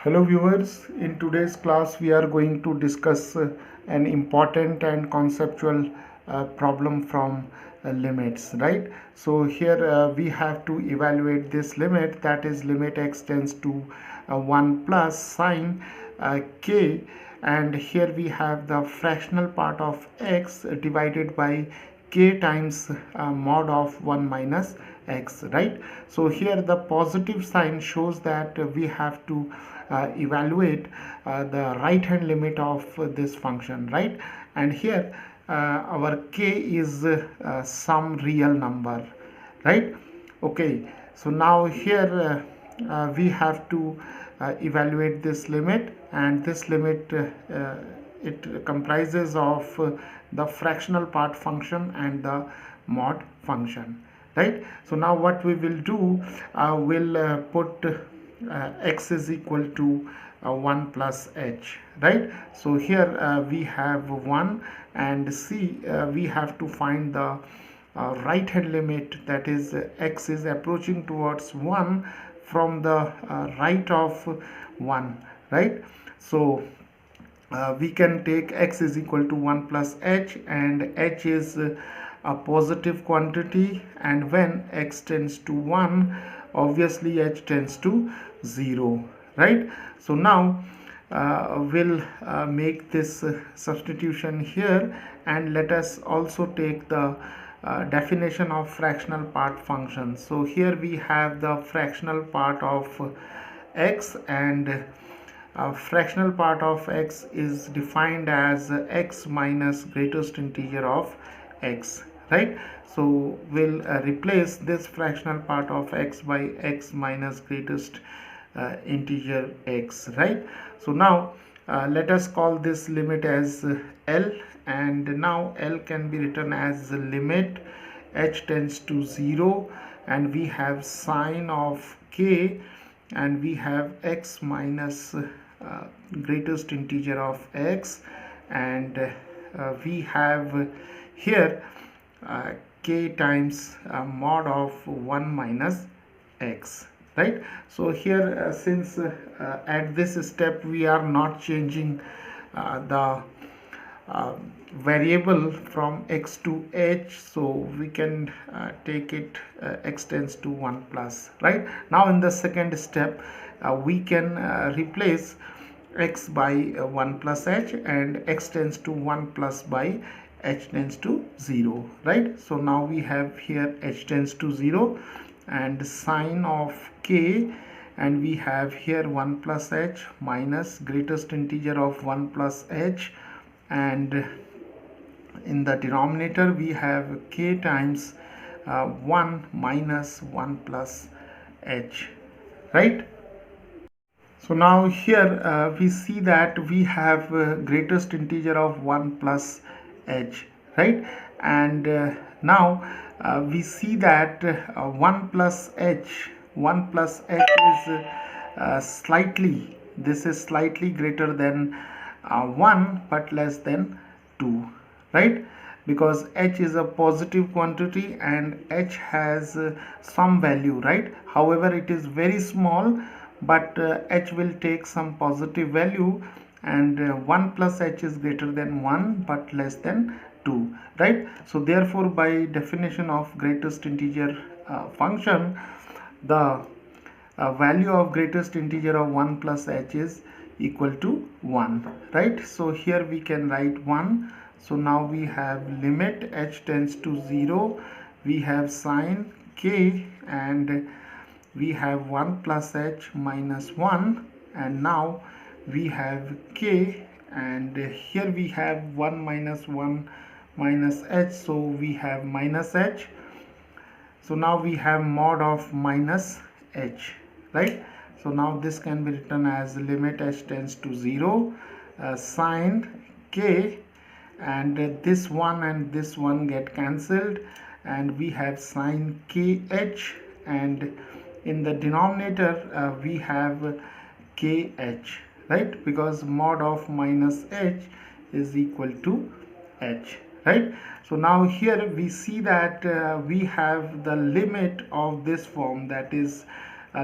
Hello viewers, in today's class we are going to discuss an important and conceptual problem from limits, right? So here we have to evaluate this limit, that is limit x tends to 1 plus sine k, and here we have the fractional part of x divided by k times mod of 1 minus x, right? So here the positive sign shows that we have to evaluate the right hand limit of this function, right? And here our k is some real number, right? Okay, so now here we have to evaluate this limit, and this limit it comprises of the fractional part function and the mod function, right? So now what we will do, we'll put x is equal to 1 plus h, right? So here we have 1, and c we have to find the right hand limit, that is x is approaching towards 1 from the right of 1, right? So we can take x is equal to 1 plus h, and h is a positive quantity, and when x tends to 1, obviously h tends to 0, right? So now we'll make this substitution here, and let us also take the definition of fractional part function. So here we have the fractional part of x, and fractional part of x is defined as x minus greatest integer of x, right? So we'll replace this fractional part of x by x minus greatest integer x, right? So now let us call this limit as L, and now L can be written as the limit h tends to 0, and we have sine of k, and we have x minus greatest integer of x, and we have here k times mod of 1 minus x, right? So here since at this step we are not changing the variable from x to h, so we can take it x tends to 1 plus, right? Now in the second step we can replace x by 1 plus h, and x tends to 1 plus by h tends to 0, right? So now we have here h tends to 0 and sine of k, and we have here 1 plus h minus greatest integer of 1 plus h, and in the denominator we have k times 1 minus 1 plus h, right? So now here we see that we have greatest integer of 1 plus h, right? And now we see that 1 plus h is slightly, this is slightly greater than 1 but less than 2, right? Because h is a positive quantity and h has some value, right? However, it is very small, but h will take some positive value, and 1 plus h is greater than 1 but less than 2, right? So therefore by definition of greatest integer function, the value of greatest integer of 1 plus h is equal to 1, right? So here we can write 1. So now we have limit h tends to 0, we have sine k, and we have 1 plus h minus 1, and now we have k, and here we have 1 minus 1 minus h, so we have minus h. So now we have mod of minus h, right? So now this can be written as limit h tends to 0 sine k, and this one and this one get cancelled, and we have sine kh, and in the denominator we have kh, right? Because mod of minus h is equal to h, right? So now here we see that we have the limit of this form, that is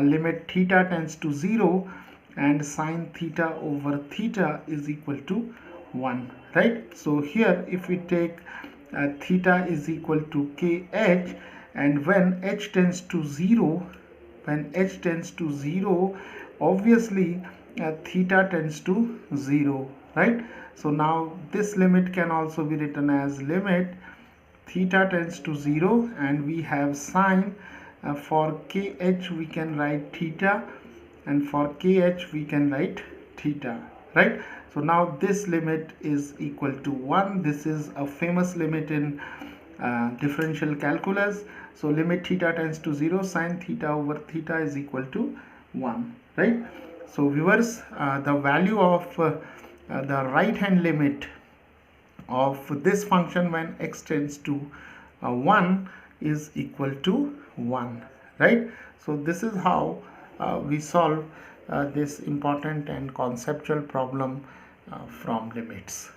limit theta tends to 0, and sine theta over theta is equal to 1, right? So here if we take theta is equal to kh, and when h tends to 0, obviously theta tends to 0, right? So now this limit can also be written as limit theta tends to 0, and we have sine. For kh we can write theta, and for kh we can write theta, right? So now this limit is equal to 1. This is a famous limit in differential calculus. So limit theta tends to 0, sine theta over theta is equal to 1, right? So viewers, the value of the right hand limit of this function when x tends to 1 is equal to 1, right? So this is how we solve this important and conceptual problem from limits.